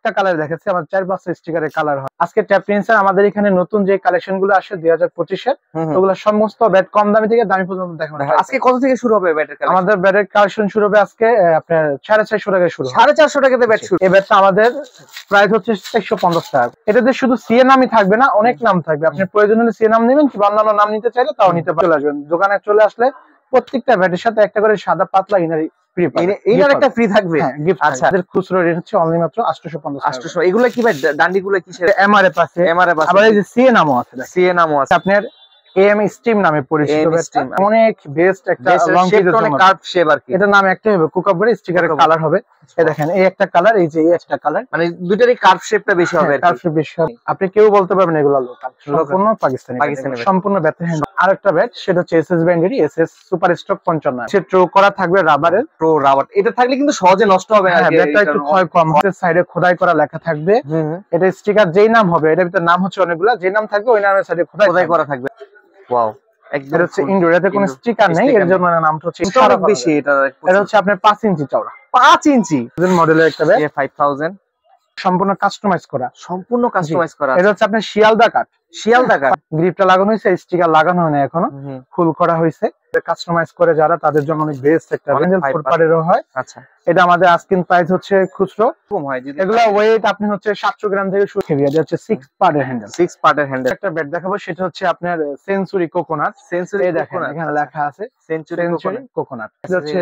একটা কালার দেখাচ্ছি, আমার 4-5টা স্টিকারের কালার হয়। আজকে ট্যাপ টেন্সার আমাদের এখানে নতুন যে কালেকশন গুলো আসে 2025-এর, ওগুলো সমস্ত ব্যাট কম দামি থেকে দামি পর্যন্ত দেখানো। আজকে কত থেকে শুরু হবে ব্যাটের কালেকশন? আমাদের ব্যাটের কালেকশন শুরু হবে আজকে আপনার 450 টাকায় শুরু। 450 টাকাতে ব্যাট শুরু। এই ব্যাটটা আমাদের প্রাইস হচ্ছে 450 টাকা। এটাতে শুধু সিএ নামই থাকবে না, অনেক নাম থাকবে। আপনি প্রয়োজন হলে সিএ নাম নেবেন, কিংবা অন্যান্য নাম নিতে চাইলে তাও নিতে পারবেন। চলে আসবেন দোকানে, চলে আসলে প্রত্যেকটা ব্যাটের সাথে একটা করে সাদা পাতলা ইনারি ফ্রি পাবেন। এইটার একটা ফ্রি থাকবে। হ্যাঁ, গিফট। আচ্ছা, আমাদের খুচরো রেট হচ্ছে অনলি মাত্র 850 টাকা। 800। এগুলা কি ভাই ডান্ডিগুলো কিসের? এমআরএফ আছে, এমআরএফ আছে, আবার এই যে সিএ নামও আছে। সিএ নামও আছে। আপনার এম স্টিম নামে পরিচিত ব্যাটটা, অনেক বেস্ট একটা লং পিসের জন্য। অনেক কার্ভ শেপ আর কি। এটা নাম একটাই হবে, কোকাবরি স্টিকারের কালার হবে। এই দেখেন, এই একটা কালার, এই যে এই একটা কালার, মানে দুইটারই কার্ভ শেপটা বেশি হবে। কার্ভ শেপ বেশি হবে। আপনি কেউ বলতে পারবেন এগুলো লোকাল, সম্পূর্ণ পাকিস্তানি, সম্পূর্ণ ব্যাটের হ্যান্ড। আরেকটা ব্যাট, সেটা হচ্ছে এসএস ব্র্যান্ডেরই এসএস সুপার স্টক 55। সে ট্রো করা থাকবে রাবারের, প্রো রাবার। এটা থাকলে কিন্তু সহজে নষ্ট হবে না। ব্যাটটা একটু ক্ষয় কম হবে। সাইডে খোদাই করা লেখা থাকবে। এটা স্টিকার যেই নাম হবে, এটার ভিতরে নাম হচ্ছে অনেকগুলা, যে নাম থাকবে ওই নামের সাইডে খোদাই করা থাকবে। ওয়াও, এটা হচ্ছে ইনডোর, এতে কোনো স্টিকার নেই, এর জন্য নামটা হচ্ছে অনেক বেশি। এটা হচ্ছে আপনার 5 ইঞ্চি চওড়া, 5 ইঞ্চি মডেলের একটা ব্যাট, 5000, সম্পূর্ণ কাস্টমাইজ করা। সম্পূর্ণ কাস্টমাইজ করা। এটা হচ্ছে আপনার শিয়ালদা কাট, শিয়ালদা কাট। গ্রিপটা লাগানো হয়েছে, স্টিকার লাগানো হয় না এখনো, ফুল করা হয়েছে। কাস্টমাইজ করে যারা, তাদের জন্য অনেক বেস্ট একটা রেঞ্জেল ফুটপারেরও হয়। আচ্ছা, এটা আমাদের আস্কিং প্রাইস হচ্ছে খুচরো কম হয়। এগুলা ওয়েট আপনি হচ্ছে 700 গ্রাম থেকে শুরু। এটা হচ্ছে 6 পার্টের হ্যান্ডেল, 6 পার্টের হ্যান্ডেল। একটা ব্যাট দেখাবো, সেটা হচ্ছে আপনার সেঞ্চুরি কোকোনাট। সেঞ্চুরি দেখেন এখানে লেখা আছে সেঞ্চুরি কোকোনাট। এটা হচ্ছে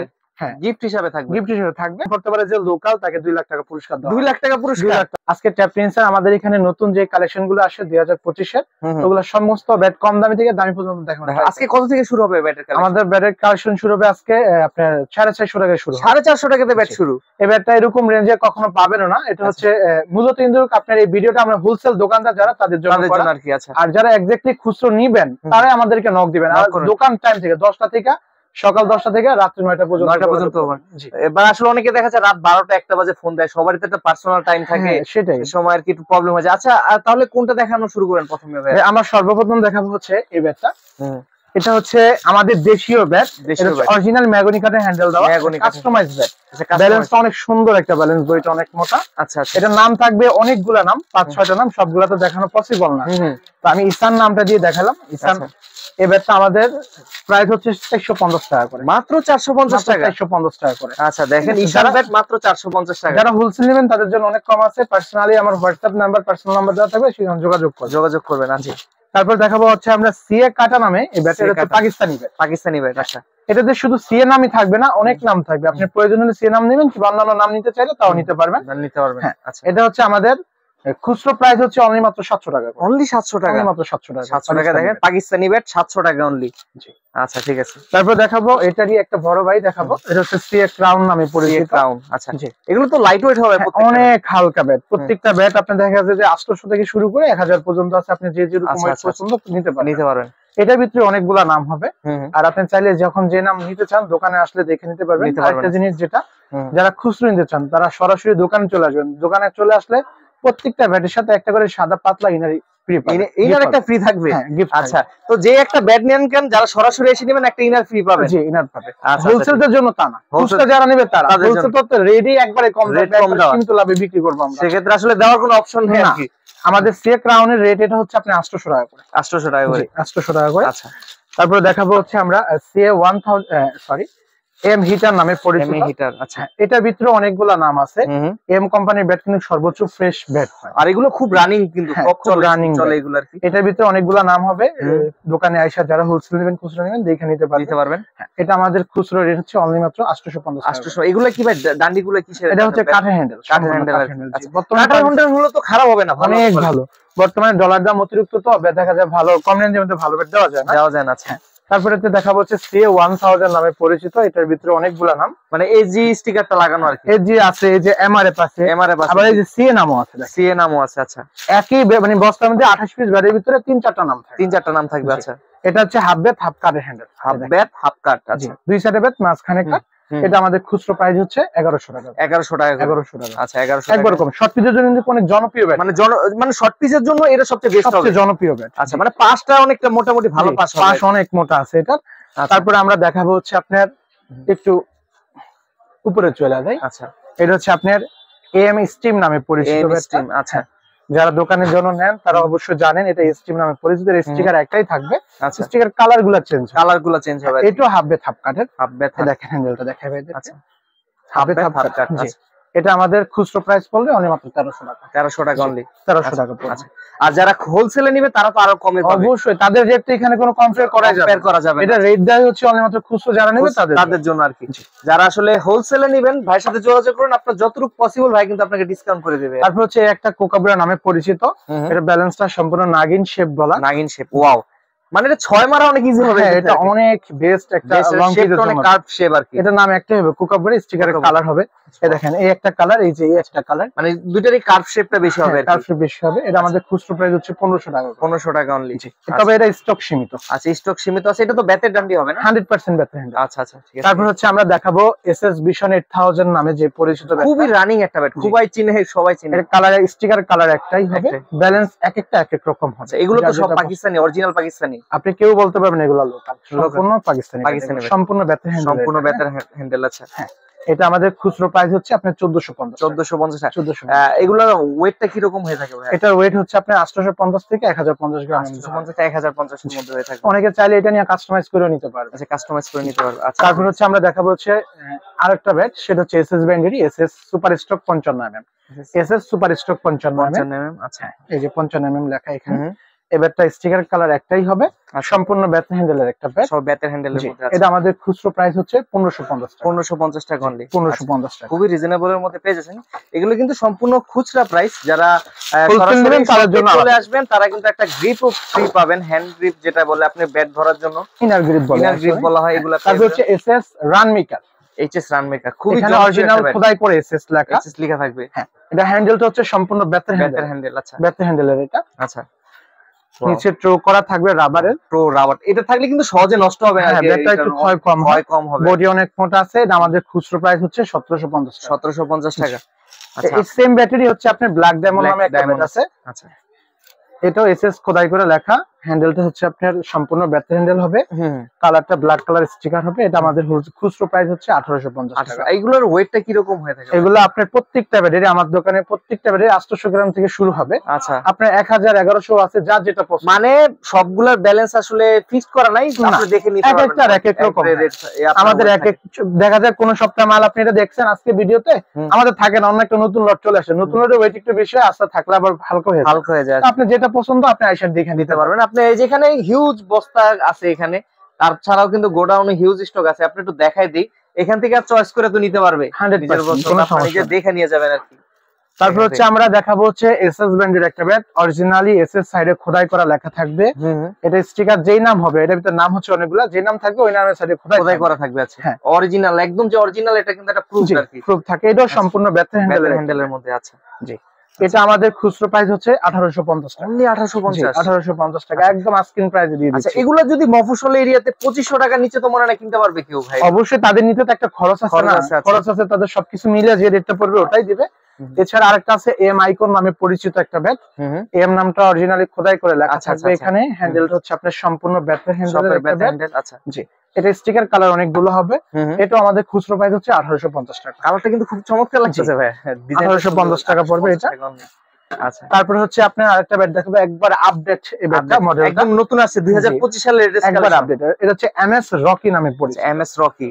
গিফট হিসাবে থাকবে। গিফট হিসেবে থাকবে। করতে পারে যে লোকাল, তাকে 2 লাখ টাকা পুরস্কার দেওয়া। 2 লাখ টাকা পুরস্কার। আজকে ট্যাপ টেন্সার আমাদের এখানে নতুন যে কালেকশন গুলো আসে 2025-এর, ওগুলো সমস্ত ব্যাট কম দামি থেকে দামি পর্যন্ত দেখানো। আজকে কত থেকে শুরু হবে ব্যাটের কালেকশন? আমাদের ব্যাটের কালেকশন শুরু হবে আজকে আপনার 450 টাকায় শুরু। 450 টাকাতে ব্যাট শুরু। এই ব্যাটটা এরকম রেঞ্জে কখনো পাবেন না। এটা হচ্ছে মূলত আপনার এই ভিডিওটা আমরা হোলসেল দোকানদার যারা, তাদের জন্য আর কি। আচ্ছা, আর যারা এক্স্যাক্টলি খুচরো নিবেন, তারা আমাদেরকে নক দিবেন। আর দোকান টাইম থেকে 10টা থেকে সকাল 10টা থেকে রাত 9টা পর্যন্ত। 9টা পর্যন্ত। এবার আসলে অনেকে দেখা যায় রাত 12টা 1টা বাজে ফোন দেয়, সবারই তো একটা পার্সোনাল টাইম থাকে, সেটাই সময় আর কি একটু প্রবলেম হয়। আচ্ছা, তাহলে কোনটা দেখানো শুরু করেন প্রথমে ভাই? আমার সর্বপ্রথম দেখাবো হচ্ছে এই ব্যাটটা। এটা হচ্ছে আমাদের দেশীয় ব্যাট, অরিজিনাল ম্যাগনি কাটের হ্যান্ডেল দেওয়া, কাস্টমাইজ ব্যাট। ব্যালেন্সটা অনেক সুন্দর একটা ব্যালেন্স, বইটা অনেক মোটা। আচ্ছা, এটা নাম থাকবে অনেকগুলা নাম, 5-6টা নাম, সবগুলা তো দেখানো পসিবল না। তো আমি ঈশান নামটা দিয়ে দেখালাম। ঈশান এই ব্যাটটা আমাদের প্রাইস হচ্ছে 450 টাকা করে। মাত্র 450 টাকা। 450 টাকা করে। আচ্ছা, দেখেন ঈশান ব্যাট মাত্র 450 টাকা। যারা হোলসেল নেবেন তাদের জন্য অনেক কম আছে। পার্সোনালি আমার হোয়াটসঅ্যাপ নাম্বার, পার্সোনাল নাম্বার দেওয়া থাকবে, সেখানে যোগাযোগ করবেন। আচ্ছা, তারপর দেখাবো হচ্ছে আমরা সিএ কাটা নামে এই ব্যাটের, হচ্ছে পাকিস্তানি ব্যাট। পাকিস্তানি ব্যাট। আচ্ছা, এটাতে শুধু সিএ নামই থাকবে না, অনেক নাম থাকবে। আপনি প্রয়োজন হলে সিএ নাম নেবেন, কিংবা অন্যান্য নাম নিতে চাইলে তাও নিতে পারবেন। আচ্ছা, এটা হচ্ছে আমাদের খুচরো প্রাইস হচ্ছে অনলি মাত্র 700 টাকা। অনলি 700 টাকা। মাত্র 700 টাকা। 700 টাকা দেখেন, পাকিস্তানি ব্যাট 700 টাকা অনলি। আচ্ছা, ঠিক আছে। তারপর দেখাবো এটারই একটা বড় ভাই দেখাবো, এটা হচ্ছে সিএ ক্রাউন নামে পরিচিত। ক্রাউন। আচ্ছা, এগুলো তো লাইট ওয়েট হবে, অনেক হালকা ব্যাট। প্রত্যেকটা ব্যাট আপনি দেখা যাচ্ছে যে 800 থেকে শুরু করে 1000 পর্যন্ত আছে। আপনি যে যেরকম ওয়েট পছন্দ নিতে পারবেন। এটার ভিতরে অনেকগুলা নাম হবে, আর আপনি চাইলে যখন যে নাম নিতে চান দোকানে আসলে দেখে নিতে পারবেন। আরেকটা জিনিস যেটা, যারা খুচরো নিতে চান তারা সরাসরি দোকানে চলে আসবেন। দোকানে চলে আসলে প্রত্যেকটা ব্যাটের সাথে একটা করে সাদা পাতলা ইনারি ফ্রি পাবেন। ইনার একটা ফ্রি থাকবে। আচ্ছা, তো যে একটা ব্যাট নেন কেন, যারা সরাসরি এসে নেবেন একটা ইনার ফ্রি পাবেন। জি, ইনার পাবে। হোলসেলের জন্য তা না, খুচরা যারা নেবে তারা। হোলসেল তো রেডি একবারে কম দামে কিন্তু লাভে বিক্রি করব আমরা। সেক্ষেত্রে আসলে দেওয়ার কোনো অপশন নেই আর কি। আমাদের সিএ ক্রাউনের রেট এটা হচ্ছে আপনি 800 টাকা করে। 800 টাকা করে। 800 টাকা করে। আচ্ছা, তারপরে দেখাবো হচ্ছে আমরা সিএ 1000 এম হিটার নামে পরিচিত। আচ্ছা, এটার ভিতরে অনেকগুলা নাম আছে। এম কোম্পানির ব্যাট কিন্তু সর্বোচ্চ ফ্রেশ ব্যাট হয়, আর এগুলো খুব রানিং, কিন্তু রানিং চলে এগুলো আর কি। এটার ভিতরে অনেকগুলা নাম হবে। দোকানে আইসা যারা হোলসেল নেবেন, খুচরা নেবেন, দেখে নিতে পারবেন। এটা আমাদের খুচরা রেট হচ্ছে অনলি মাত্র 850 টাকা। 800। এগুলো কি ভাই ডান্ডিগুলো কিসের? এটা হচ্ছে কাঠের হ্যান্ডেল। কাঠের হ্যান্ডেল। কাঠের হ্যান্ডেল হলো তো খারাপ হবে না, অনেক ভালো। বর্তমানে ডলার দাম অতিরিক্ত, তো দেখা যায় ভালো কম রেঞ্জের মধ্যে ভালো ব্যাট দেওয়া যায় না। আচ্ছা, তারপরে দেখাবো হচ্ছে সিএ 1000 নামে পরিচিত। এটার ভিতরে অনেকগুলা নাম, মানে এজি স্টিকারটা লাগানো আর কি। এজি আছে, এই যে এমআরএফ আছে, আবার এই যে সিএ নামও আছে। সিএ নামও আছে। আচ্ছা, একই মানে বস্তার মধ্যে 28 পিস ব্যাটের ভিতরে 3-4টা নাম থাকবে। 3-4টা নাম থাকবে। আচ্ছা, এটা হচ্ছে হাফ ব্যাট হাফ কাটের হ্যান্ডেল। হাফ ব্যাট হাফ কাট। আচ্ছা, দুই সাইডে ব্যাট, মাঝখানে কাট। এটা আমাদের খুচরো প্রাইস হচ্ছে 1100 টাকা। 1100 টাকা। 1100 টাকা। আচ্ছা, 1100 টাকা। একবার রকম শর্ট পিসের জন্য অনেক জনপ্রিয় ব্যাট, মানে শর্ট পিসের জন্য এটা সবচেয়ে বেস্ট হবে, জনপ্রিয় ব্যাট। আচ্ছা, মানে পাশটা অনেকটা মোটামুটি ভালো, পাশ অনেক মোটা আছে এটা। তারপরে আমরা দেখাবো হচ্ছে আপনার একটু উপরে চলে যায়। আচ্ছা, এটা হচ্ছে আপনার এম স্টিম নামে পরিচিত। আচ্ছা, যারা দোকানের জন্য নেন তারা অবশ্যই জানেন এটা স্টিম নামে পরিচিত। স্টিকার একটাই থাকবে, স্টিকার কালার গুলো চেঞ্জ হবে। এটা হাফ বেথ হাফ কাটের, দেখেন হ্যান্ডেলটা দেখাবে। আচ্ছা, হাফ বেথ হাফ কাট। এটা আমাদের খুচরো প্রাইস পড়বে অনলি মাত্র 1300 টাকা। 1300 টাকা অনলি, 1300 টাকা পড়বে। আচ্ছা, আর যারা হোলসেলে নেবে তারা তো আরো কমে পাবে। অবশ্যই, তাদের রেটটা এখানে কোনো কম্পেয়ার করা যাবে। এটা রেট দেয় হচ্ছে অনলি মাত্র খুচরো যারা নেবে তাদের জন্য আর কি। যারা আসলে হোলসেলে নেবেন ভাইয়ের সাথে যোগাযোগ করুন, আপনার যতটুকু পসিবল ভাই কিন্তু আপনাকে ডিসকাউন্ট করে দেবে। তারপর হচ্ছে একটা কোকাব্রা নামে পরিচিত, এটা ব্যালেন্সটা সম্পূর্ণ নাগিন শেপ বলা। নাগিন শেপ, ওয়াও, মানে এটা 6 মারা অনেক ইজি হবে। এটা অনেক বেস্ট একটা লং পিসের জন্য, কার্ভ শেপ আর কি। এটা নাম একটাই হবে, কোকাব্রা। স্টিকারের কালার হবে এই দেখেন, এই একটা কালার, এই যে এই একটা কালার, মানে দুইটারই কার্ভ শেপটা বেশি হবে। কার্ভ শেপ বেশি হবে। এটা আমাদের খুচরো প্রাইস হচ্ছে 1500 টাকা। 1500 টাকা অনলি। তবে এটা স্টক সীমিত। আচ্ছা, স্টক সীমিত আছে। এটা তো ব্যাটের ডান্ডি হবে না? 100% ব্যাটারি হ্যান্ডেল। আচ্ছা আচ্ছা, ঠিক আছে। তারপর হচ্ছে আমরা দেখাবো এসএস ভিশন 8000 নামে যে পরিচিত ব্যাট, খুবই রানিং একটা ব্যাট, খুবই চিনে, সবাই চিনে। এর কালার, স্টিকার কালার একটাই হবে, ব্যালেন্স এক একটা এক এক রকম হবে। এগুলো তো সব পাকিস্তানি, অরিজিনাল পাকিস্তানি। আপনি কেউ বলতে পারবেন এগুলো লোকাল, সম্পূর্ণ পাকিস্তানি, সম্পূর্ণ ব্যাটারি হ্যান্ডেল, সম্পূর্ণ ব্যাটারি হ্যান্ডেল। আচ্ছা, হ্যাঁ, এটা আমাদের খুচরো প্রাইস হচ্ছে আপনার 1450। 1450। এগুলোর ওয়েটটা কি রকম হয়ে থাকে ভাই? এটার ওয়েট হচ্ছে আপনার 850 থেকে 1050 গ্রাম, 850 থেকে 1050 এর মধ্যে হয়ে থাকে। অনেকে চাইলে এটা নিয়ে কাস্টমাইজ করে নিতে পারবে। আচ্ছা, কাস্টমাইজ করে নিতে পারবে। আচ্ছা, তারপর হচ্ছে আমরা দেখাবো হচ্ছে আরেকটা ব্যাট, সেটা হচ্ছে এসএস ব্র্যান্ডেরই SS super stock 55mm। SS super stock 55mm। আচ্ছা, এই যে 55mm লেখা এখানে। এই ব্যাটটা স্টিকার কালার একটাই হবে, সম্পূর্ণ ব্যাটারি হ্যান্ডেলের একটা ব্যাট, সব ব্যাটারি হ্যান্ডেলের মধ্যে আছে। এটা আমাদের খুচরো প্রাইস হচ্ছে 1550 টাকা। 1550 টাকা অনলি। 1550 টাকা, খুবই রিজনেবল এর মধ্যে পেয়ে যাচ্ছেন। এগুলো কিন্তু সম্পূর্ণ খুচরা প্রাইস। যারা সরাসরি তাদের জন্য চলে আসবেন তারা কিন্তু একটা গ্রিপ ফ্রি পাবেন, হ্যান্ড গ্রিপ যেটা বলে আপনি ব্যাট ধরার জন্য, ইনার গ্রিপ বলা হয় এগুলো। তারপর হচ্ছে SS run maker, HS run maker, খুবই অরিজিনাল খোদাই করে এসএস লেখা, এসএস লেখা থাকবে। হ্যাঁ, এটা হ্যান্ডেলটা হচ্ছে সম্পূর্ণ ব্যাটারি হ্যান্ডেল। আচ্ছা, ব্যাটারি হ্যান্ডেলের এটা। আচ্ছা, নিচে ট্রো করা থাকবে রাবারের, রাবার। এটা থাকলে কিন্তু সহজে নষ্ট হবে না, ব্যাটটা একটু ক্ষয় কম হবে। বডি অনেক মোটা আছে। এটা আমাদের খুচরো প্রাইস হচ্ছে 1750 টাকা। 1750 টাকা। আচ্ছা, এই সেম ব্যাটারি হচ্ছে আপনার ব্ল্যাক ডায়মন্ড নামে একটা ব্যাট আছে। আচ্ছা, এটাও এসএস খোদাই করে লেখা। হ্যান্ডেলটা হচ্ছে আপনার সম্পূর্ণ ব্যাটারি হ্যান্ডেল হবে, কালারটা ব্ল্যাক কালার স্টিকার হবে। এটা আমাদের খুচরো প্রাইস হচ্ছে 1850 টাকা। এইগুলোর ওয়েটটা কি রকম হয়ে থাকে? এগুলো আপনার প্রত্যেকটা ব্যাটারি, আমার দোকানে প্রত্যেকটা ব্যাটারি 800 গ্রাম থেকে শুরু হবে। আচ্ছা, আপনার 1000 1100 আছে, যার যেটা পছন্দ। মানে সবগুলোর ব্যালেন্স আসলে ফিক্সড করা নাই, আপনি দেখে নিতে পারবেন। একটা এক এক রকম আমাদের এক এক, দেখা যায় কোন সপ্তাহে মাল আপনি এটা দেখছেন আজকে ভিডিওতে, আমাদের থাকে না, অন্য একটা নতুন লট চলে আসে। নতুন লটের ওয়েট একটু বেশি হয়, আস্তে থাকলে আবার হালকা হয়ে যায়। আপনি যেটা পছন্দ আপনি আইসা দেখে নিতে পারবেন। আপনি যেখানে হিউজ বস্তা আছে এখানে, তার ছাড়াও কিন্তু গোডাউনে হিউজ স্টক আছে। আপনি একটু দেখাই দিই, এখান থেকে আর চয়েস করে তো নিতে পারবে, 100% দেখে নিয়ে যাবেন আর কি। তারপর হচ্ছে আমরা দেখাবো হচ্ছে এসএস ব্র্যান্ডের একটা ব্যাট, অরিজিনালি এসএস সাইডে খোদাই করা লেখা থাকবে। এটা স্টিকার যেই নাম হবে, এটার ভিতরে নাম হচ্ছে অনেকগুলা, যে নাম থাকবে ওই নামের সাইডে খোদাই করা থাকবে। আচ্ছা, হ্যাঁ, অরিজিনাল, একদম যে অরিজিনাল, এটা কিন্তু একটা প্রুফ আর কি, প্রুফ থাকে। এটাও সম্পূর্ণ ব্যাটারি হ্যান্ডেলের মধ্যে আছে। জি, এটা আমাদের খুচরো প্রাইস হচ্ছে 1850 টাকা। অনলি 1850 টাকা, একদম আস্কিং প্রাইসে দিয়ে দিচ্ছি। আচ্ছা, এগুলো যদি মফস্বল এরিয়াতে 2500 টাকার নিচে তো মনে না কিনতে পারবে কেউ ভাই? অবশ্যই তাদের নিতে তো একটা খরচ আছে না, খরচ আছে, তাদের সবকিছু মিলে যে রেটটা পড়বে ওটাই দিবে। এছাড়া আরেকটা আছে এম আইকন নামে পরিচিত একটা ব্যাট। এম নামটা অরিজিনালি খোদাই করে লেখা থাকবে এখানে। হ্যান্ডেলটা হচ্ছে আপনার সম্পূর্ণ ব্যাটারি হ্যান্ডেল। আচ্ছা, জি, এটা স্টিকার কালার অনেকগুলো হবে। এটা আমাদের খুচরো প্রাইস হচ্ছে 1850 টাকা। কালারটা কিন্তু খুব চমৎকার লাগছে ভাই, 1850 টাকা পড়বে এটা। আচ্ছা, তারপর হচ্ছে আপনার আরেকটা ব্যাট দেখাবো, একবার আপডেট। এই ব্যাটটা মডেল একদম নতুন আছে, 2025 সালের লেটেস্ট কালার আপডেট। এটা হচ্ছে এমএস রকি নামে পরিচিত। এমএস রকি,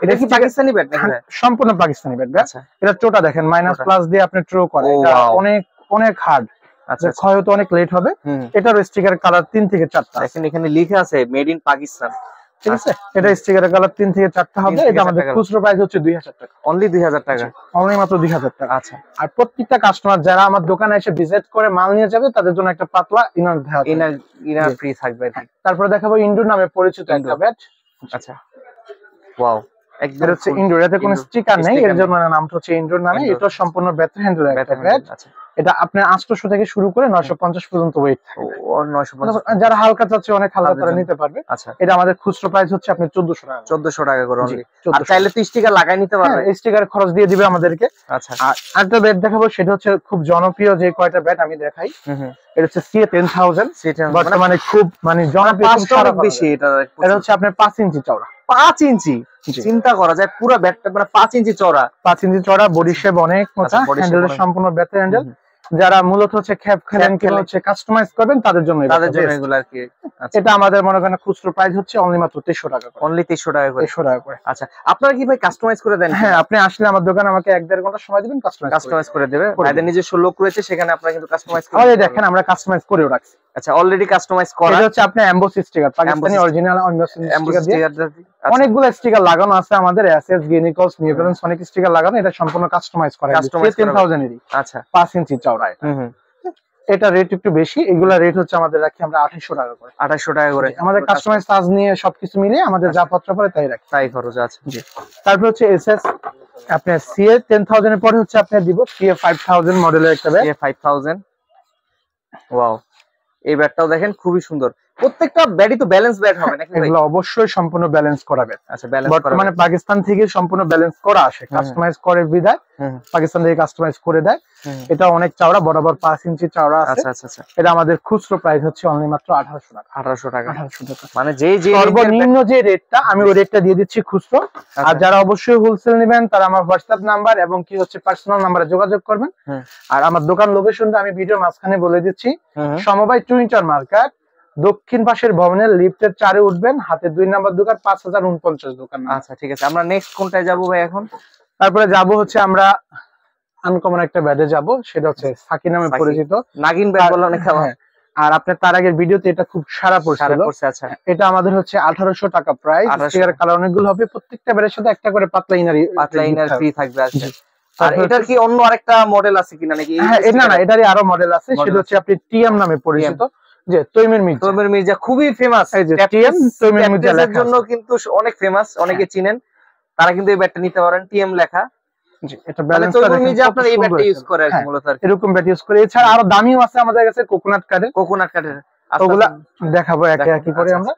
এটা কি পাকিস্তানি ব্যাট নাকি? সম্পূর্ণ পাকিস্তানি ব্যাট। আচ্ছা, এটা টোটা দেখেন মাইনাস প্লাস দিয়ে আপনি ট্রো করে, এটা অনেক হার্ড। আচ্ছা, ক্ষয় হতে অনেক লেট হবে। এটার স্টিকার কালার 3 থেকে 4টা দেখেন, এখানে লেখা আছে মেড ইন পাকিস্তান। ঠিক আছে, এটা স্টিকারের কালার 3 থেকে 4টা হবে। এটা আমাদের খুচরো প্রাইস হচ্ছে 2000 টাকা। অনলি 2000 টাকা, অনলি মাত্র 2000 টাকা। আচ্ছা, আর প্রত্যেকটা কাস্টমার যারা আমার দোকানে এসে ভিজিট করে মাল নিয়ে যাবে তাদের জন্য একটা পাতলা ইনার ফ্রি থাকবে। তারপরে দেখাবো ইনডোর নামে পরিচিত একটা ব্যাট। আচ্ছা, ওয়াও, একদম হচ্ছে ইনডোর, এতে কোনো স্টিকার নেই, এর জন্য নামটা হচ্ছে ইনডোর নামে। এটা সম্পূর্ণ ব্যাটারি হ্যান্ডেল একটা ব্যাট। আচ্ছা, এটা আপনার 800 থেকে শুরু করে 950 পর্যন্ত ওয়েট থাকে। 950, যারা হালকা চাচ্ছে অনেক হালকা তারা নিতে পারবে। আচ্ছা, এটা আমাদের খুচরো প্রাইস হচ্ছে আপনি 1400 টাকা। 1400 টাকা করে অনলি। আর চাইলে তো স্টিকার লাগাই নিতে পারবে, স্টিকার খরচ দিয়ে দিবে আমাদেরকে। আচ্ছা, আর একটা ব্যাট দেখাবো, সেটা হচ্ছে খুব জনপ্রিয় যে কয়টা ব্যাট আমি দেখাই। এটা হচ্ছে CA10000, বর্তমানে খুব জনপ্রিয়, বেশি। এটা হচ্ছে আপনার 5 ইঞ্চি চওড়া। 5 ইঞ্চি, চিন্তা করা যায় পুরো ব্যাটটা মানে 5 ইঞ্চি চওড়া, 5 ইঞ্চি চওড়া, বডি শেপ অনেক মোটা, হ্যান্ডেলের সম্পূর্ণ বেতের হ্যান্ডেল। যারা মূলত হচ্ছে খ্যাপ খেলেন কিংবা হচ্ছে কাস্টমাইজ করবেন তাদের জন্য এগুলো আর কি। এটা আমাদের মনে করেন খুচরো প্রাইস হচ্ছে অনলি মাত্র 2300 টাকা করে। অনলি 2300 টাকা করে। 2300 টাকা করে। আচ্ছা, আপনারা কি ভাই কাস্টমাইজ করে দেন? হ্যাঁ, আপনি আসলে আমার দোকানে আমাকে 1-1.5 ঘন্টা সময় দিবেন, কাস্টমাইজ করে দেবে। ভাইদের নিজস্ব লোক রয়েছে, সেখানে আপনারা কিন্তু কাস্টমাইজ করে আমাদের দেখেন আমরা কাস্টমাইজ করেও রাখছি। আচ্ছা, অলরেডি কাস্টমাইজ করা। এটা হচ্ছে আপনি emboss sticker, Pakistani original emboss sticker দিয়ে অনেকগুলো স্টিকার লাগানো আছে আমাদের, এসএস, গিনিকলস, নিউ ব্যালেন্স অনেক স্টিকার লাগানো। এটা সম্পূর্ণ কাস্টমাইজ করা, 10000 এরই। আচ্ছা, 5 ইঞ্চি চওড়া এটা। এটা রেট একটু বেশি, এগুলা রেট হচ্ছে আমাদের রাখি আমরা 2800 টাকা করে। 2800 টাকা করে আমাদের কাস্টমাইজ চার্জ নিয়ে সবকিছু মিলিয়ে আমাদের যা পত্র পড়ে তাই রাখি, তাই খরচ আছে। জি। তারপর হচ্ছে এসএস আপনি সিএ 10000 এর পরে হচ্ছে আপনি দিব সিএ 5000 মডেলের একটা ব্যাট। সিএ 5000, ওয়াও, এই ব্যাটটাও দেখেন খুবই সুন্দর। প্রত্যেকটা ব্যাটই তো ব্যালেন্স ব্যাট হবে নাকি ভাই? এগুলো অবশ্যই সম্পূর্ণ ব্যালেন্স করা ব্যাট। আচ্ছা, ব্যালেন্স করা। বর্তমানে পাকিস্তান থেকে সম্পূর্ণ ব্যালেন্স করা আসে, কাস্টমাইজ করে বিদায় পাকিস্তান থেকে কাস্টমাইজ করে দেয়। এটা অনেক চওড়া, বরাবর 5 ইঞ্চি চওড়া আছে। আচ্ছা আচ্ছা আচ্ছা। এটা আমাদের খুচরো প্রাইস হচ্ছে অনলি মাত্র 1800 টাকা। 1800 টাকা। 1800 টাকা। মানে যে সর্বনিম্ন যে রেটটা আমি ওই রেটটা দিয়ে দিচ্ছি খুচরো। আর যারা অবশ্যই হোলসেল নেবেন তারা আমার হোয়াটসঅ্যাপ নাম্বার এবং কি হচ্ছে পার্সোনাল নাম্বারে যোগাযোগ করবেন। আর আমার দোকান লোকেশনটা আমি ভিডিওর মাঝখানে বলে দিচ্ছি। সমবায় টু ইন্টার মার্কেট, দক্ষিণ পাশের ভবনের লিফটের 4 এ উঠবেন, হাতে 2 নাম্বার দোকান, 5049 দোকান। আচ্ছা, ঠিক আছে। আমরা নেক্সট কোনটায় যাব ভাই এখন? তারপরে যাব হচ্ছে আমরা আনকমন একটা ব্যাটে যাব, সেটা হচ্ছে সাকি নামে পরিচিত। নাগিন ব্যাট বলে অনেক খাওয়া। আর আপনার তার আগের ভিডিওতে এটা খুব সারা পড়ছিল। আচ্ছা, এটা আমাদের হচ্ছে 1800 টাকা প্রাইস। স্টিকার কালার অনেকগুলো হবে, প্রত্যেকটা ব্যাটের সাথে একটা করে পাতলা ইনার ফ্রি থাকবে। আচ্ছা, আর এটার কি অন্য আরেকটা মডেল আছে কিনা নাকি? হ্যাঁ, না এটারই আরো মডেল আছে, সেটা হচ্ছে আপনি টিএম নামে পরিচিত। যে তৈমির মির্জা খুবই ফেমাস, এই যে টিএম তৈমির মির্জা লেখার জন্য কিন্তু অনেক ফেমাস, অনেকে চিনেন, তারা কিন্তু এই ব্যাটটা নিতে পারেন, টিএম লেখা। জি, এটা ব্যালেন্সটা দেখেন মির্জা আপনার এই ব্যাটটা ইউজ করে আর কি মূলত আর এরকম ব্যাট ইউজ করে। এছাড়া আরো দামিও আছে আমাদের কাছে, কোকোনাট কাঠের। ওগুলা দেখাবো একে একে করে আমরা।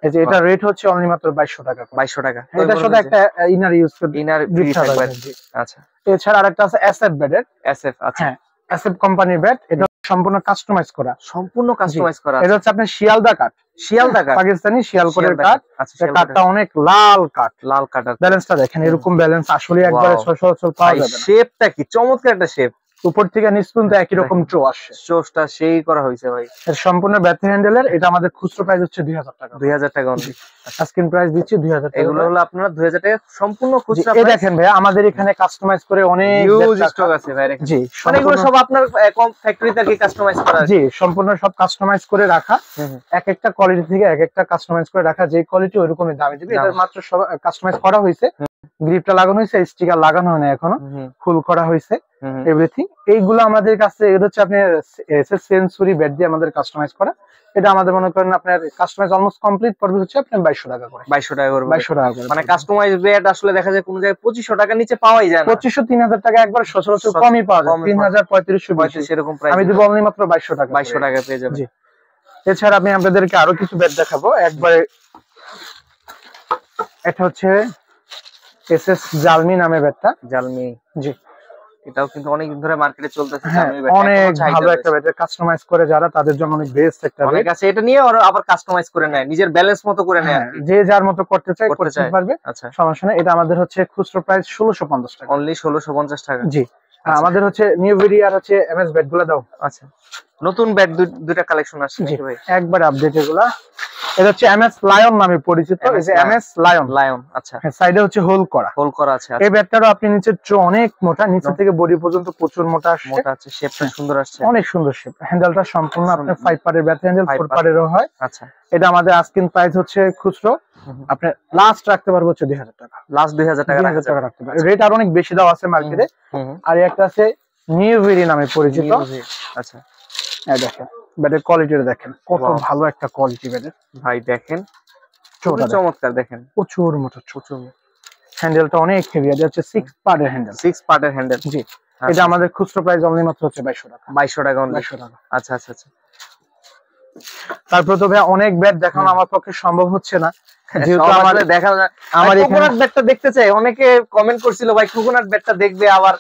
এই যে এটা রেট হচ্ছে অনলি মাত্র 2200 টাকা। 2200 টাকা। এটার সাথে একটা ইনার ইউজ করে, ইনার ফ্রি থাকবে। আচ্ছা, এছাড়া আরেকটা আছে এসএফ ব্যাটের। এসএফ, আচ্ছা, হ্যাঁ, এসএফ কোম্পানির ব্যাট। এটা সম্পূর্ণ কাস্টমাইজ করা, সম্পূর্ণ কাস্টমাইজ করা। এটা হচ্ছে আপনার শিয়ালদা কাঠ, পাকিস্তানি শিয়ালকোটের কাঠ। এই কাঠটা অনেক লাল কাঠ, লাল কাঠ। ব্যালেন্সটা দেখেন, এরকম ব্যালেন্স আসলে একবারে সচরাচর পাওয়া যাবে না। শেপটা কি চমৎকার একটা শেপ, উপর থেকে নিচ পর্যন্ত একই রকম চো আসে। চোষটা সেই করা হয়েছে ভাই। এর সম্পূর্ণ ব্যাট হ্যান্ডেলের। এটা আমাদের খুচরো প্রাইস হচ্ছে 2000 টাকা। 2000 টাকা অনলি। আজকের প্রাইস দিচ্ছি 2000 টাকা। এগুলো হলো আপনারা 2000 টাকা সম্পূর্ণ খুচরা। এই দেখেন ভাই, আমাদের এখানে কাস্টমাইজ করে অনেক হিউজ স্টক আছে ভাই। জি, মানে এগুলো সব আপনার কম ফ্যাক্টরিতে কি কাস্টমাইজ করা? জি, সম্পূর্ণ সব কাস্টমাইজ করে রাখা। এক একটা কোয়ালিটি থেকে এক একটা কাস্টমাইজ করে রাখা, যে কোয়ালিটি ওইরকমই দামে দিবে। এটা মাত্র সব কাস্টমাইজ করা হয়েছে, গ্রিপটা লাগানো হয়েছে, স্টিকার লাগানো হয় না এখনো, ফুল করা হয়েছে এভরিথিং। এইগুলো আমাদের কাছে এটা হচ্ছে আপনার এসএস সেঞ্চুরি ব্যাট দিয়ে আমাদের কাস্টমাইজ করা। এটা আমাদের মনে করেন আপনার কাস্টমাইজ অলমোস্ট কমপ্লিট পড়বে হচ্ছে আপনার 2200 টাকা করে। 2200 টাকা করে। 2200 টাকা করে। মানে কাস্টমাইজ ব্যাট আসলে দেখা যায় কোন জায়গায় 2500 টাকা নিচে পাওয়াই যায় না। 2500 3000 টাকা একবার সচরাচর কমই পাওয়া যায়, 3000 3500 এরকম প্রাইস। আমি দিব অনলি মাত্র 2200 টাকা। 2200 টাকা পেয়ে যাবেন। জি, এছাড়া আমি আপনাদেরকে আরো কিছু ব্যাট দেখাবো একবারে। এটা হচ্ছে এসএস জালমি নামে ব্যাটটা। জালমি, জি, এটাও কিন্তু অনেক দিন ধরে মার্কেটে চলতেছে। অনেক ভালো একটা ব্যাট, কাস্টমাইজ করে যারা তাদের জন্য অনেক বেস্ট একটা ব্যাট। অনেক আছে এটা নিয়ে আবার কাস্টমাইজ করে নেয়, নিজের ব্যালেন্স মতো করে নেয়, যে যার মতো করতে চায় করতে পারবে। আচ্ছা, সমস্যা নেই। এটা আমাদের হচ্ছে খুচরো প্রাইস 1650 টাকা। অনলি 1650 টাকা। জি, আমাদের হচ্ছে নিউ ভেরি আর হচ্ছে এমএস ব্যাট গুলো দাও। আচ্ছা, নতুন ব্যাট দুইটা কালেকশন আসছে ভাই, একবার আপডেট এগুলা। এটা হচ্ছে এমএস লায়ন নামে পরিচিত। এই যে এমএস লায়ন। আচ্ছা, সাইডে হচ্ছে হোল করা আছে। এই ব্যাটটারও আপনি নিচের চো অনেক মোটা, নিচে থেকে বডি পর্যন্ত প্রচুর মোটা আছে, শেপটা সুন্দর আসছে, অনেক সুন্দর শেপ। হ্যান্ডেলটা সম্পূর্ণ আপনার 5 পারের ব্যাট হ্যান্ডেল, 4 পারেরও হয়। আচ্ছা, এটা আমাদের আস্কিং প্রাইস হচ্ছে খুচরো আপনি লাস্ট রাখতে পারবো হচ্ছে 2000 টাকা। লাস্ট 2000 টাকা রাখতে পারবে। রেট আর অনেক বেশি দাও আছে মার্কেটে। আর একটা আছে নিউ ভেরি নামে পরিচিত। আচ্ছা, এই দেখেন ব্যাটের কোয়ালিটিটা দেখেন, কত ভালো একটা কোয়ালিটি ব্যাটের ভাই। দেখেন চমৎকার, দেখেন প্রচুর মোটা, হ্যান্ডেলটা অনেক হেভি। এটা হচ্ছে 6 পার্টের হ্যান্ডেল। 6 পার্টের হ্যান্ডেল। জি, এটা আমাদের খুচরো প্রাইস অনলি মাত্র হচ্ছে 2200 টাকা। 2200 টাকা। 2200 টাকা। আচ্ছা আচ্ছা আচ্ছা। তারপর তো ভাই অনেক ব্যাট দেখানো আমার পক্ষে সম্ভব হচ্ছে না, যেহেতু আমার এখানে কোকোনাট ব্যাটটা দেখতে চাই। অনেকে কমেন্ট করছিল ভাই কোকোনাট ব্যাটটা দেখবে, আবার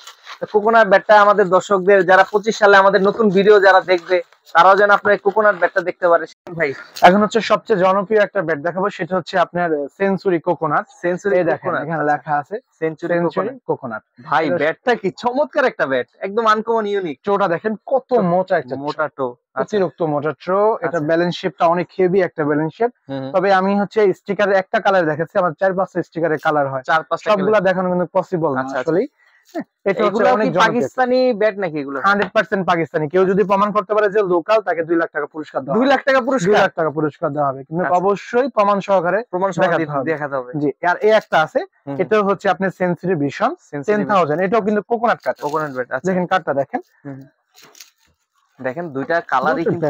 কোকোনাট ব্যাটটা আমাদের দর্শকদের যারা 25 সালে আমাদের নতুন ভিডিও যারা দেখবে তারাও যেন আপনার কোকোনাট ব্যাটটা দেখতে পারে ভাই। এখন হচ্ছে সবচেয়ে জনপ্রিয় একটা ব্যাট দেখাবো, সেটা হচ্ছে আপনার সেঞ্চুরি কোকোনাট। সেঞ্চুরি দেখেন এখানে লেখা আছে সেঞ্চুরি কোকোনাট। ভাই ব্যাটটা কি চমৎকার একটা ব্যাট, একদম আনকমন ইউনিক। টোটা দেখেন কত মোটা একটা মোটা টো, অতিরিক্ত মোটা টো। এটা ব্যালেন্স শেপটা অনেক হেভি একটা ব্যালেন্স শেপ। তবে আমি হচ্ছে স্টিকারে একটা কালার দেখাচ্ছি, আমার 4-5টা স্টিকারের কালার হয়, 4-5টা সবগুলা দেখানো কিন্তু পসিবল না আসলে। এটা হচ্ছে অনেক পাকিস্তানি ব্যাট নাকি এগুলো? 100% পাকিস্তানি। কেউ যদি প্রমাণ করতে পারে যে লোকাল, তাকে 2 লাখ টাকা পুরস্কার দেওয়া হবে। 2 লাখ টাকা পুরস্কার? 2 লাখ টাকা পুরস্কার দেওয়া হবে, কিন্তু অবশ্যই প্রমাণ সহকারে দেখাতে হবে। জি। আর এই একটা আছে, এটা হচ্ছে আপনার সেঞ্চুরি ভিশন 10000। এটাও কিন্তু কোকোনাট কাট, কোকোনাট ব্যাট। দেখেন কাটটা দেখেন, দেখেন দুইটা কালারই কিন্তু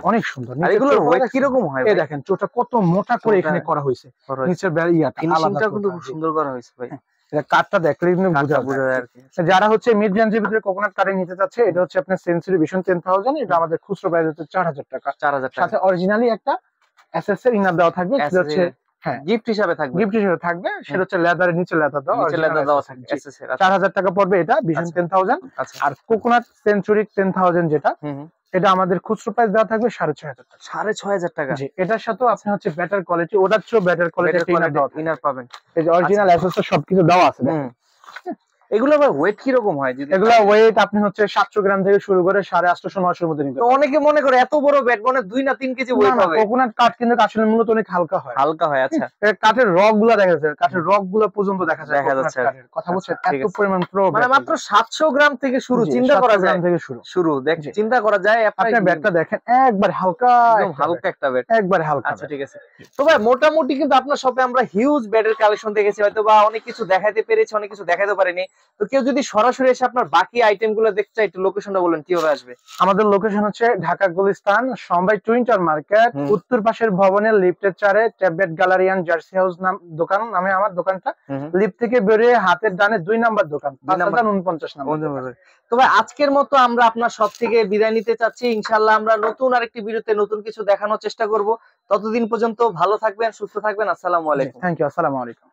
অনেক সুন্দর। আর এগুলোর ওয়েট কি রকম হয়? এই দেখেন চোটা কত মোটা করে এখানে করা হয়েছে, নিচের ইয়াটা ফিনিশিংটা কিন্তু খুব সুন্দর করা হয়েছে ভাই। এটা কাটটা দেখলে কিন্তু বোঝা যায় আর কি। যারা হচ্ছে মিড রেঞ্জের ভিতরে কোকোনাট কাটে নিতে চাচ্ছে, এটা হচ্ছে আপনার সেঞ্চুরি ভিশন 10000। এটা আমাদের খুচরা প্রাইস হচ্ছে 4000 টাকা। 4000 টাকা। সাথে অরিজিনালি একটা এসএস এর ইনার দেওয়া থাকবে, সেটা হচ্ছে গিফট হিসাবে থাকবে। গিফট হিসাবে থাকবে, সেটা হচ্ছে লেদারের নিচে লেদার দাও, নিচে লেদার দেওয়া থাকবে এসএস এর। 4000 টাকা পড়বে এটা ভিশন 10000। আর কোকোনাট সেঞ্চুরি 10000 যেটা, এটা আমাদের খুচরা প্রাইস দেওয়া থাকবে 6500 টাকা। 6500 টাকা। জি। এটার সাথে আপনি হচ্ছে বেটার কোয়ালিটি, ওটার চেয়ে বেটার কোয়ালিটি ইনার পাবেন। এই যে অরিজিনাল এসএস এর সবকিছু দেওয়া আছে। এগুলো ভাই ওয়েট কি রকম হয়? এগুলো ওয়েট আপনি হচ্ছে 700 গ্রাম থেকে শুরু করে 850-900 এর মধ্যে নিতে পারবেন। অনেকে মনে করে এত বড় ব্যাট মানে 2 না 3 কেজি ওয়েট হবে। কোকোনাট কাঠ কিন্তু আসলে মূলত অনেক হালকা হয়। হালকা হয়, আচ্ছা। কাঠের রগ গুলো দেখা যাচ্ছে, কাঠের রগ গুলো পর্যন্ত দেখা যাচ্ছে। কথা বলছেন এত পরিমাণ প্রো, মানে মাত্র 700 গ্রাম থেকে শুরু, চিন্তা করা যায় থেকে শুরু দেখ চিন্তা করা যায়। আপনার ব্যাটটা দেখেন একবার হালকা, একদম হালকা একটা ব্যাট, একবার হালকা। আচ্ছা ঠিক আছে। তো ভাই মোটামুটি কিন্তু আপনার শপে আমরা হিউজ ব্যাটের কালেকশন দেখেছি, হয়তো বা অনেক কিছু দেখাইতে পেরেছি, অনেক কিছু দেখাইতে পারিনি। তো কেউ যদি সরাসরি এসে আপনার বাকি আইটেম গুলো দেখতে চাই, একটু লোকেশনটা বলেন কিভাবে আসবে? আমাদের লোকেশন হচ্ছে ঢাকা গুলিস্তান সমবাই টুইন্টার মার্কেট, উত্তর পাশের ভবনের লিফটের 4-এ ট্যাবলেট গ্যালারিয়ান জার্সি হাউস দোকান নামে আমার দোকানটা। লিফট থেকে বেরিয়ে হাতের ডানে 2 নাম্বার দোকান, 5049 নাম্বার। তো ভাই আজকের মতো আমরা আপনার সব থেকে বিদায় নিতে চাচ্ছি। ইনশাআল্লাহ আমরা নতুন আরেকটি ভিডিওতে নতুন কিছু দেখানোর চেষ্টা করব। ততদিন পর্যন্ত ভালো থাকবেন, সুস্থ থাকবেন। আসসালামু আলাইকুম। Thank you. আসসালামু আলাইকুম।